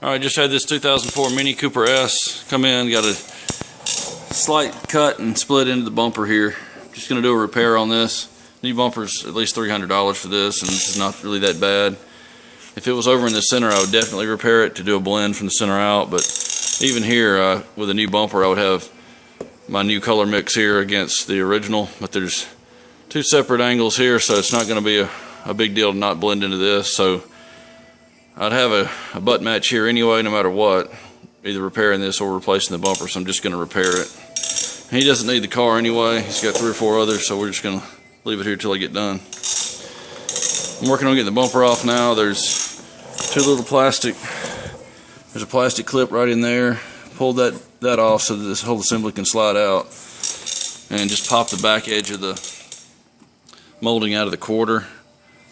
Alright, just had this 2004 Mini Cooper S come in, got a slight cut and split into the bumper here. Just going to do a repair on this. New bumper's at least $300 for this, and this is not really that bad. If it was over in the center, I would definitely repair it to do a blend from the center out, but even here, with a new bumper, I would have my new color mix here against the original, but there's two separate angles here, so it's not going to be a big deal to not blend into this. So I'd have a butt match here anyway, no matter what, either repairing this or replacing the bumper, so I'm just going to repair it. He doesn't need the car anyway. He's got 3 or 4 others, so we're just going to leave it here till I get done. I'm working on getting the bumper off now. There's there's a plastic clip right in there. Pull that off so that this whole assembly can slide out, and just pop the back edge of the molding out of the quarter.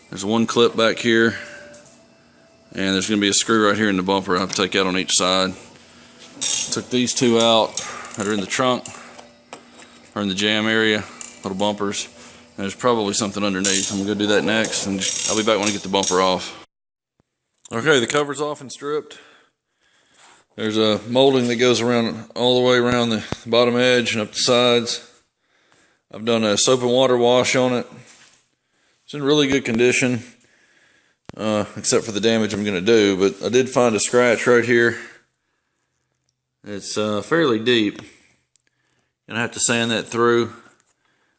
There's one clip back here, and there's going to be a screw right here in the bumper I have to take out on each side. Took these 2 out that are in the trunk or in the jam area, little bumpers. And there's probably something underneath. I'm going to go do that next, and I'll be back when I get the bumper off. Okay, the cover's off and stripped. There's a molding that goes around all the way around the bottom edge and up the sides. I've done a soap and water wash on it. It's in really good condition, except for the damage I'm going to do, but I did find a scratch right here. It's fairly deep. Gonna have to sand that through.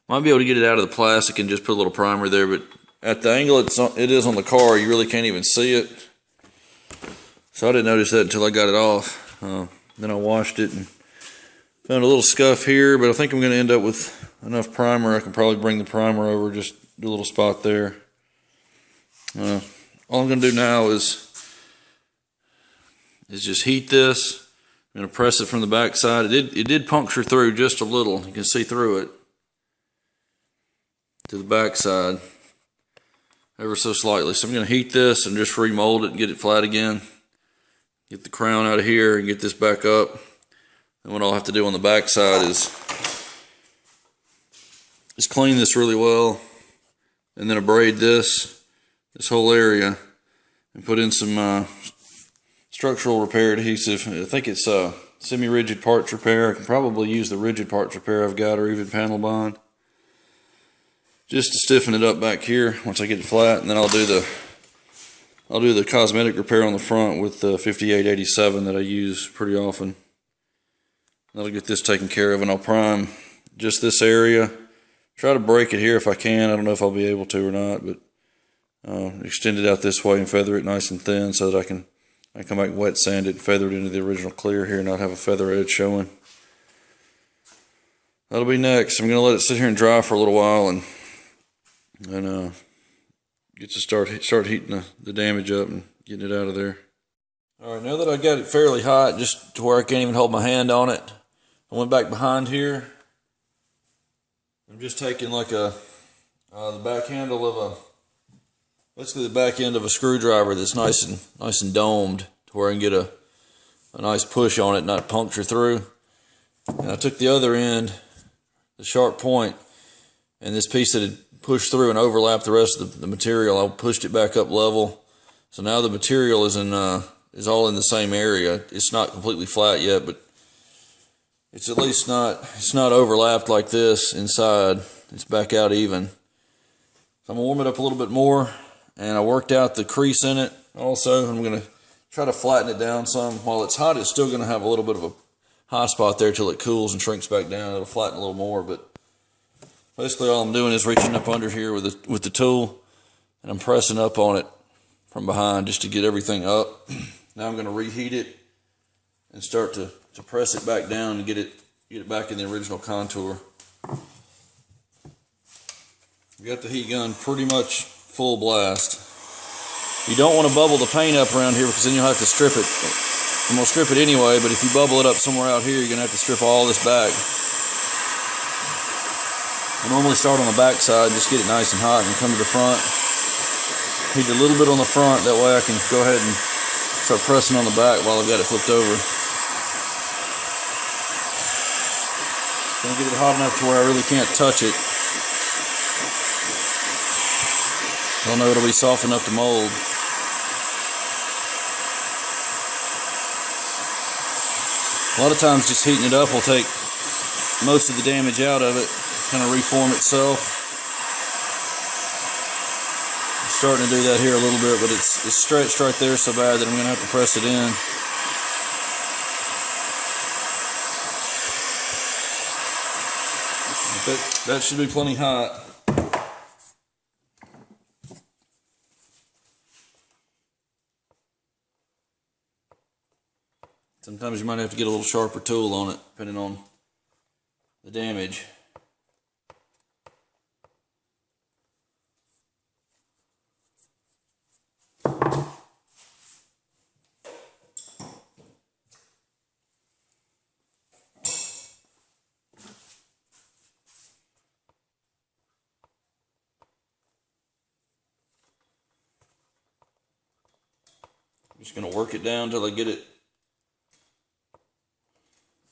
Might be able to get it out of the plastic and just put a little primer there, but at the angle it is on the car, you really can't even see it. So I didn't notice that until I got it off. Then I washed it and found a little scuff here, but I think I'm going to end up with enough primer. I can probably bring the primer over, just do a little spot there. All I'm going to do now is just heat this. I'm going to press it from the back side. It did puncture through just a little. You can see through it to the back side ever so slightly. So I'm going to heat this and just remold it and get it flat again. Get the crown out of here and get this back up. And what I'll have to do on the back side is just clean this really well and then abrade this whole area and put in some structural repair adhesive. I think it's semi-rigid parts repair. I can probably use the rigid parts repair I've got, or even panel bond, just to stiffen it up back here once I get it flat. And then I'll do the cosmetic repair on the front with the 5887 that I use pretty often. That'll get this taken care of, and I'll prime just this area. Try to break it here if I can. I don't know if I'll be able to or not, but extend it out this way and feather it nice and thin so that I can come back and wet sand it and feather it into the original clear here and not have a feather edge showing. That'll be next. I'm going to let it sit here and dry for a little while and get to start heating the damage up and getting it out of there. Alright, now that I got it fairly hot, just to where I can't even hold my hand on it, I went back behind here. I'm just taking like the back handle of basically the back end of a screwdriver that's nice and domed, to where I can get a nice push on it, not puncture through. And I took the other end, the sharp point, and this piece that had pushed through and overlapped the rest of the material, I pushed it back up level. So now the material is all in the same area. It's not completely flat yet, but it's at least it's not overlapped like this inside. It's back out even. So I'm gonna warm it up a little bit more. And I worked out the crease in it also. I'm going to try to flatten it down some. While it's hot, it's still going to have a little bit of a hot spot there till it cools and shrinks back down. It'll flatten a little more, but basically all I'm doing is reaching up under here with the tool, and I'm pressing up on it from behind just to get everything up. Now I'm going to reheat it and start to press it back down and get it back in the original contour. We got the heat gun pretty much full blast. You don't want to bubble the paint up around here, because then you'll have to strip it. I'm going to strip it anyway, but if you bubble it up somewhere out here, you're going to have to strip all this back. I normally start on the back side, just get it nice and hot, and come to the front. Heat a little bit on the front, that way I can go ahead and start pressing on the back while I've got it flipped over. Gonna get it hot enough to where I really can't touch it. I don't know, it'll be soft enough to mold. A lot of times just heating it up will take most of the damage out of it, kind of reform itself. I'm starting to do that here a little bit, but it's stretched right there so bad that I'm going to have to press it in. That should be plenty hot. Sometimes you might have to get a little sharper tool on it, depending on the damage. I'm just going to work it down until I get it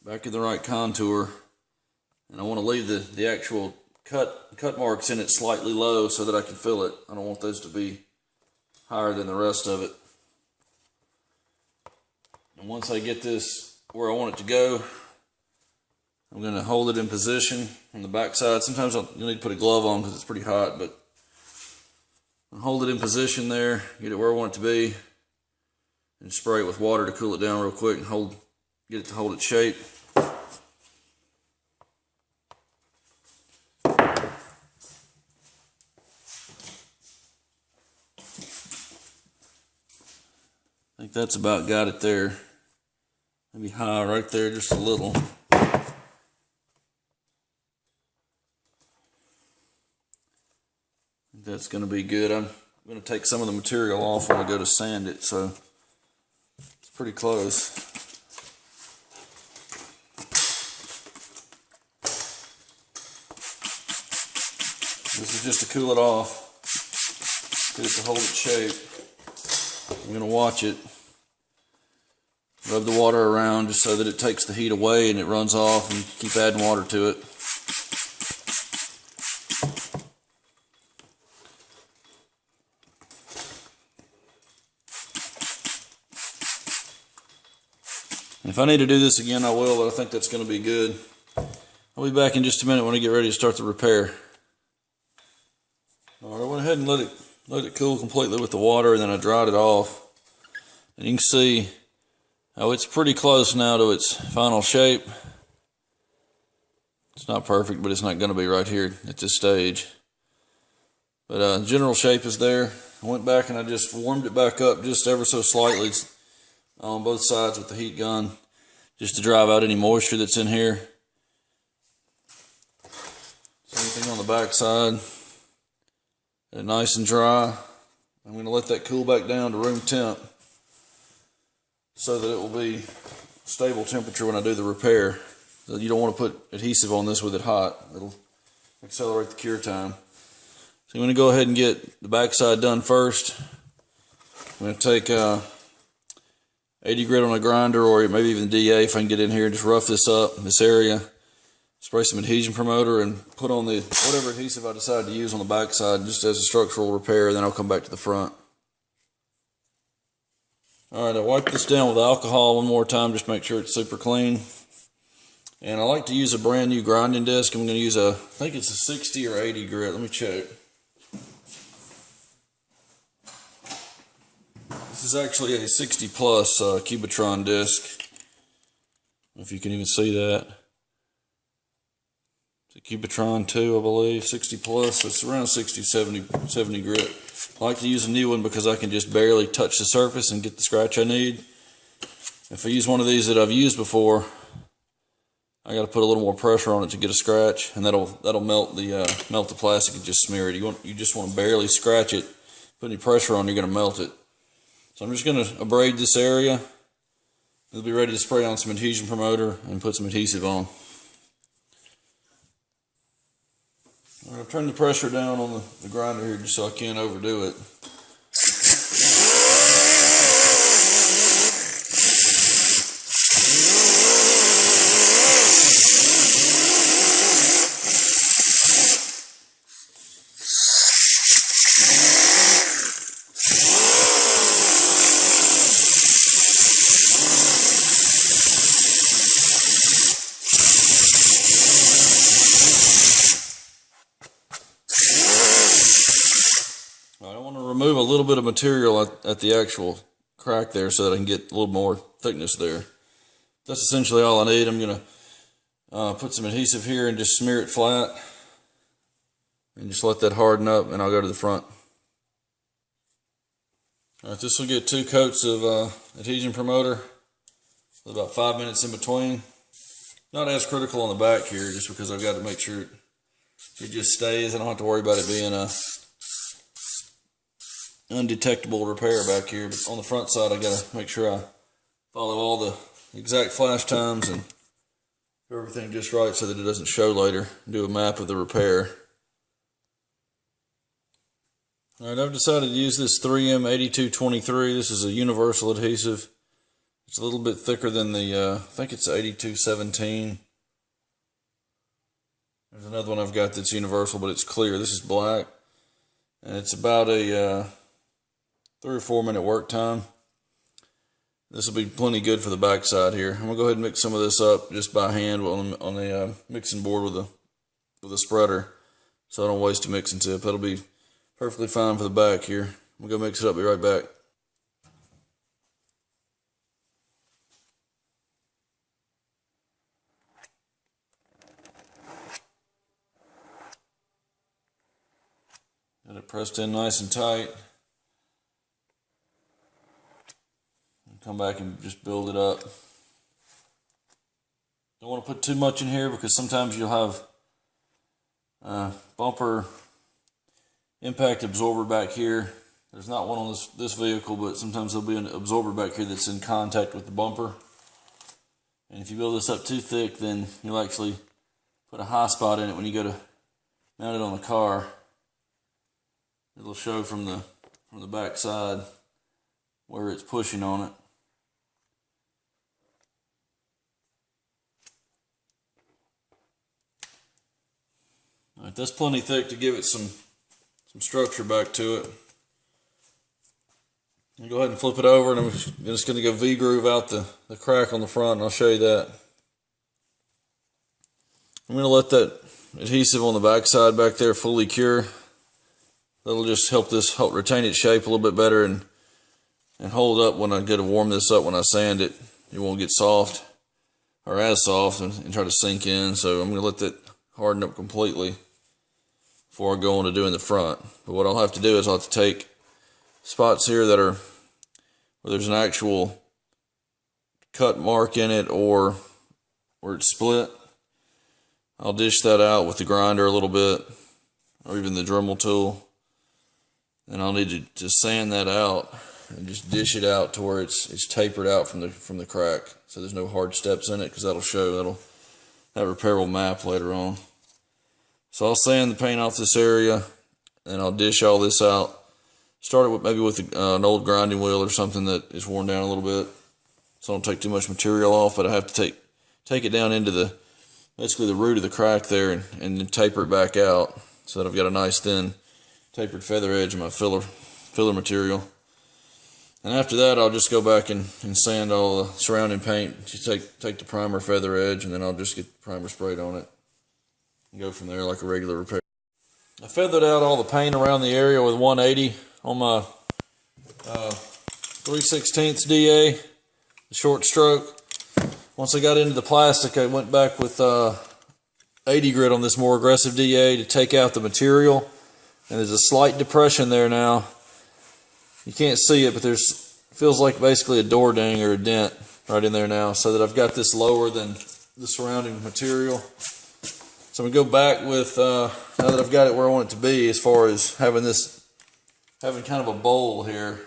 back in the right contour, and I want to leave the actual cut marks in it slightly low so that I can feel it. I don't want those to be higher than the rest of it. And once I get this where I want it to go, I'm going to hold it in position on the back side. Sometimes you'll need to put a glove on because it's pretty hot, but I'll hold it in position there, get it where I want it to be, and spray it with water to cool it down real quick and get it to hold its shape. I think that's about got it there. Maybe high right there just a little. That's going to be good. I'm going to take some of the material off when I go to sand it, so it's pretty close. This is just to cool it off, get it to hold its shape. I'm going to watch it, rub the water around just so that it takes the heat away and it runs off, and keep adding water to it. And if I need to do this again, I will, but I think that's going to be good. I'll be back in just a minute when I get ready to start the repair. Alright, I went ahead and let it cool completely with the water, and then I dried it off. And you can see how it's pretty close now to its final shape. It's not perfect, but it's not going to be right here at this stage. But general shape is there. I went back and I just warmed it back up just ever so slightly on both sides with the heat gun, just to drive out any moisture that's in here. Same thing on the back side. Nice and dry. I'm going to let that cool back down to room temp so that it will be stable temperature when I do the repair. So you don't want to put adhesive on this with it hot. It'll accelerate the cure time. So I'm going to go ahead and get the back side done first. I'm going to take 80 grit on a grinder, or maybe even DA if I can get in here, and just rough this up, this area. Spray some adhesion promoter and put on the whatever adhesive I decide to use on the back side just as a structural repair, then I'll come back to the front. Alright, I wipe this down with alcohol one more time just to make sure it's super clean. And I like to use a brand new grinding disc. I'm going to use I think it's a 60 or 80 grit. Let me check. This is actually a 60 plus Cubitron disc. I don't know if you can even see that. It's a Cubitron 2, I believe, 60 plus, so it's around 60, 70 grit. I like to use a new one because I can just barely touch the surface and get the scratch I need. If I use one of these that I've used before, I got to put a little more pressure on it to get a scratch, and that'll melt the plastic and just smear it. You just want to barely scratch it. Put any pressure on, you're going to melt it. So I'm just going to abrade this area. It'll be ready to spray on some adhesion promoter and put some adhesive on. I'm going to turn the pressure down on the grinder here just so I can't overdo it. remove a little bit of material at the actual crack there so that I can get a little more thickness there. That's essentially all I need. I'm going to put some adhesive here and just smear it flat and just let that harden up, and I'll go to the front. Alright, this will get 2 coats of adhesion promoter with about 5 minutes in between. Not as critical on the back here, just because I've got to make sure it just stays. I don't have to worry about it being a undetectable repair back here. But on the front side, I got to make sure I follow all the exact flash times and do everything just right so that it doesn't show later. Do a map of the repair. Alright, I've decided to use this 3M 8223. This is a universal adhesive. It's a little bit thicker than the, I think it's 8217. There's another one I've got that's universal, but it's clear. This is black. And it's about a 3 or 4 minute work time. This will be plenty good for the back side here. I'm going to go ahead and mix some of this up just by hand on a mixing board with a spreader, so I don't waste a mixing tip. That'll be perfectly fine for the back here. I'm going to go mix it up, be right back. Got it pressed in nice and tight. Come back and just build it up. Don't want to put too much in here because sometimes you'll have bumper impact absorber back here. There's not one on this vehicle, but sometimes there'll be an absorber back here that's in contact with the bumper. And if you build this up too thick, then you'll actually put a high spot in it when you go to mount it on the car. It'll show from the back side where it's pushing on it. Alright, that's plenty thick to give it some structure back to it. I'll go ahead and flip it over, and I'm just going to go V-groove out the crack on the front, and I'll show you that. I'm going to let that adhesive on the back side back there fully cure. That'll just help retain its shape a little bit better and hold up when I go to warm this up. When I sand it, it won't get soft or as soft and try to sink in. So I'm going to let that harden up completely before I go on to doing the front. But what I'll have to do is I'll have to take spots here that are where there's an actual cut mark in it or where it's split. I'll dish that out with the grinder a little bit, or even the Dremel tool. And I'll need to sand that out and just dish it out to where it's tapered out from the crack, so there's no hard steps in it, because that repair will map later on. So I'll sand the paint off this area, and I'll dish all this out. Start it maybe with an old grinding wheel or something that is worn down a little bit, so I don't take too much material off. But I have to take it down into basically the root of the crack there, and then taper it back out so that I've got a nice thin tapered feather edge of my filler material. And after that, I'll just go back and sand all the surrounding paint. Just take the primer feather edge, and then I'll just get the primer sprayed on it and go from there like a regular repair. I feathered out all the paint around the area with 180 on my 3/16 DA, the short stroke. Once I got into the plastic, I went back with 80 grit on this more aggressive DA to take out the material. And there's a slight depression there now. You can't see it, but feels like basically a door ding or a dent right in there now, so that I've got this lower than the surrounding material. So I'm going to go back with, now that I've got it where I want it to be, as far as having kind of a bowl here,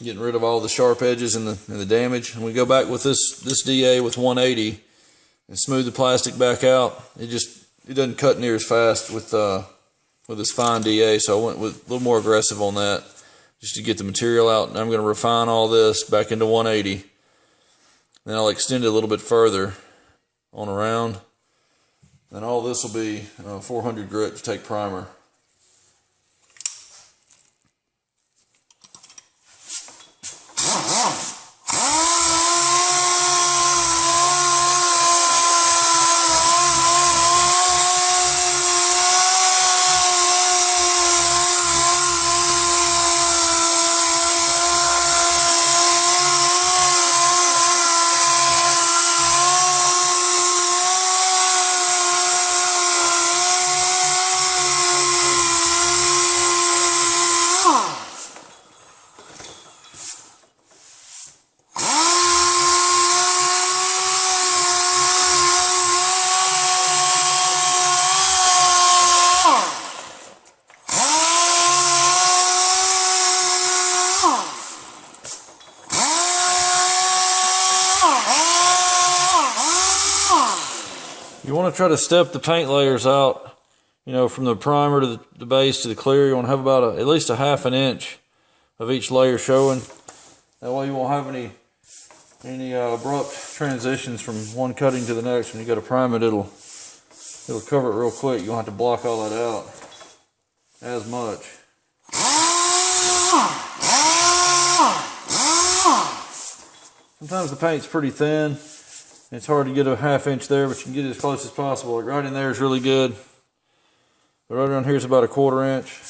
getting rid of all the sharp edges and the damage. And we go back with this DA with 180 and smooth the plastic back out. It doesn't cut near as fast with this fine DA, so I went with a little more aggressive on that just to get the material out. And I'm going to refine all this back into 180. Then I'll extend it a little bit further on around. And all this will be 400 grit to take primer. You want to try to step the paint layers out, you know, from the primer to the base to the clear. You want to have about at least a half an inch of each layer showing. That way you won't have any abrupt transitions from one cutting to the next. When you got to prime it, it'll cover it real quick. You don't have to block all that out as much. Sometimes the paint's pretty thin. It's hard to get a half inch there, but you can get it as close as possible. Like right in there is really good. But right around here is about a 1/4 inch.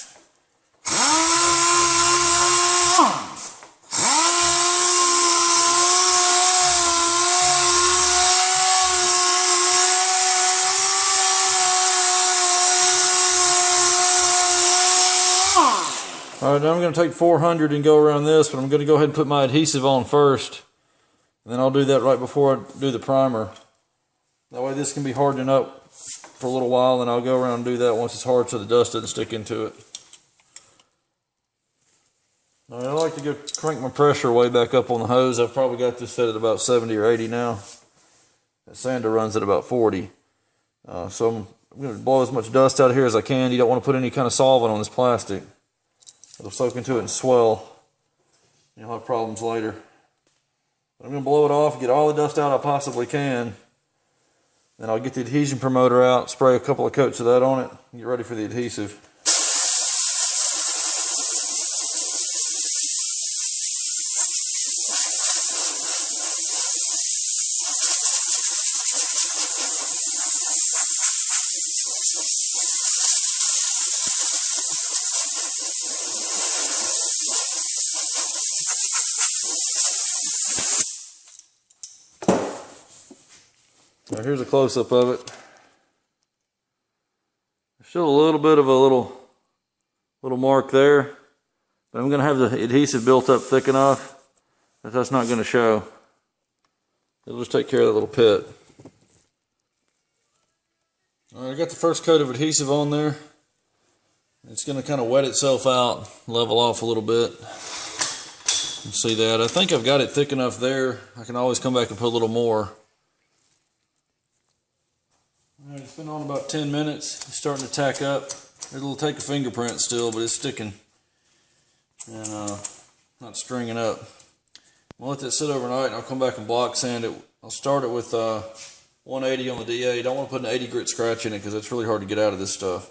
Alright, now I'm going to take 400 and go around this, but I'm going to go ahead and put my adhesive on first. And then I'll do that right before I do the primer. That way this can be hardening up for a little while, and I'll go around and do that once it's hard so the dust doesn't stick into it. Alright, I like to go crank my pressure way back up on the hose. I've probably got this set at about 70 or 80 now. That sander runs at about 40. So I'm going to blow as much dust out of here as I can. You don't want to put any kind of solvent on this plastic. It'll soak into it and swell. You'll have problems later. I'm going to blow it off, get all the dust out I possibly can. Then I'll get the adhesion promoter out, spray a couple of coats of that on it, and get ready for the adhesive. Now here's a close-up of it. There's still a little bit of a little mark there, but I'm going to have the adhesive built up thick enough that that's not going to show. It'll just take care of that little pit. All right, I got the first coat of adhesive on there. It's going to kind of wet itself out, level off a little bit. You see that? I think I've got it thick enough there. I can always come back and put a little more. All right, it's been on about 10 minutes. It's starting to tack up. It'll take a fingerprint still, but it's sticking and not stringing up. I'll let that sit overnight, and I'll come back and block sand it. I'll start it with 180 on the DA. You don't want to put an 80 grit scratch in it because it's really hard to get out of this stuff.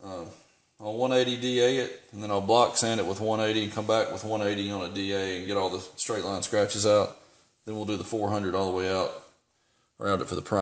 I'll 180 DA it, and then I'll block sand it with 180 and come back with 180 on a DA and get all the straight line scratches out. Then we'll do the 400 all the way out around it for the prime.